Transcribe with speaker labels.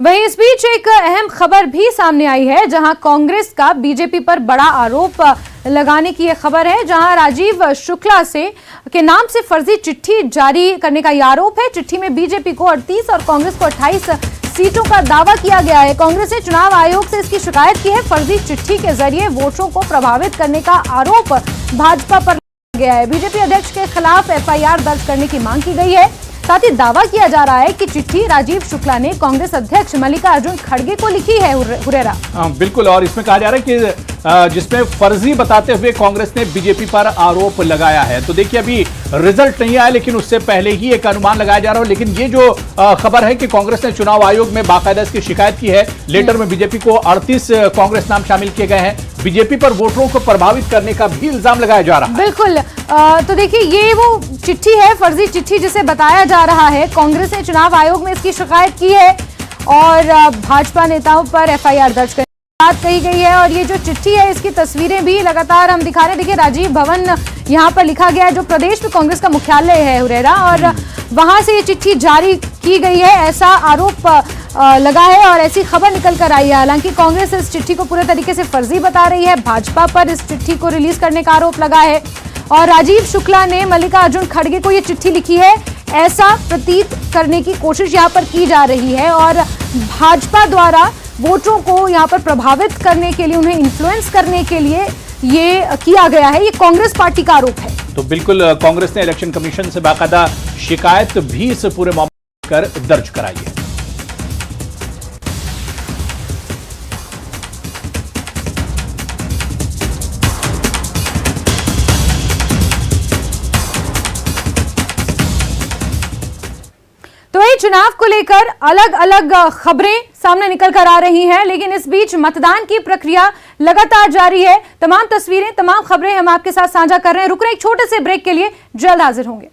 Speaker 1: वहीं इस बीच एक अहम खबर भी सामने आई है, जहां कांग्रेस का बीजेपी पर बड़ा आरोप लगाने की यह खबर है, जहां राजीव शुक्ला के नाम से फर्जी चिट्ठी जारी करने का यह आरोप है। चिट्ठी में बीजेपी को 38 और कांग्रेस को 28 सीटों का दावा किया गया है। कांग्रेस ने चुनाव आयोग से इसकी शिकायत की है। फर्जी चिट्ठी के जरिए वोटरों को प्रभावित करने का आरोप भाजपा पर लगाया गया है। बीजेपी अध्यक्ष के खिलाफ एफआईआर दर्ज करने की मांग की गई है। साथ ही दावा किया जा रहा है कि चिट्ठी राजीव शुक्ला ने कांग्रेस अध्यक्ष मल्लिकार्जुन खड़गे को लिखी है। हुरेरा
Speaker 2: बिल्कुल, और इसमें कहा जा रहा है कि जिसमें फर्जी बताते हुए कांग्रेस ने बीजेपी पर आरोप लगाया है। तो देखिए, अभी रिजल्ट नहीं आया, लेकिन उससे पहले ही एक अनुमान लगाया जा रहा है। लेकिन ये जो खबर है कि कांग्रेस ने चुनाव आयोग में बाकायदा इसकी शिकायत की है। लेटर में बीजेपी को 38 कांग्रेस नाम शामिल किए गए हैं। बीजेपी पर वोटरों को प्रभावित करने का भी इल्जाम लगाया जा रहा है।
Speaker 1: बिल्कुल, तो देखिए, ये वो चिट्ठी है, फर्जी चिट्ठी जिसे बताया जा रहा है। कांग्रेस ने चुनाव आयोग में इसकी शिकायत की है और भाजपा नेताओं पर एफआईआर दर्ज करने की बात कही गई है। और ये जो चिट्ठी है, इसकी तस्वीरें भी लगातार हम दिखा रहे हैं। देखिए, राजीव भवन यहाँ पर लिखा गया है, जो प्रदेश में कांग्रेस का मुख्यालय है हुरेरा, और वहां से ये चिट्ठी जारी की गई है, ऐसा आरोप लगा है और ऐसी खबर निकल कर आई है। हालांकि कांग्रेस इस चिट्ठी को पूरे तरीके से फर्जी बता रही है। भाजपा पर इस चिट्ठी को रिलीज करने का आरोप लगा है और राजीव शुक्ला ने मल्लिकार्जुन खड़गे को ये चिट्ठी लिखी है, ऐसा प्रतीत करने की कोशिश यहाँ पर की जा रही है। और भाजपा द्वारा वोटरों को यहाँ पर प्रभावित करने के लिए, उन्हें इन्फ्लुएंस करने के लिए ये किया गया है। ये कांग्रेस पार्टी का आरोप है।
Speaker 2: तो बिल्कुल, कांग्रेस ने इलेक्शन कमीशन से बाकायदा शिकायत भी इस पूरे मामले पर दर्ज कराई है।
Speaker 1: तो ये चुनाव को लेकर अलग अलग खबरें सामने निकल कर आ रही हैं, लेकिन इस बीच मतदान की प्रक्रिया लगातार जारी है। तमाम तस्वीरें, तमाम खबरें हम आपके साथ साझा कर रहे हैं। रुक रहे एक छोटे से ब्रेक के लिए, जल्द हाजिर होंगे।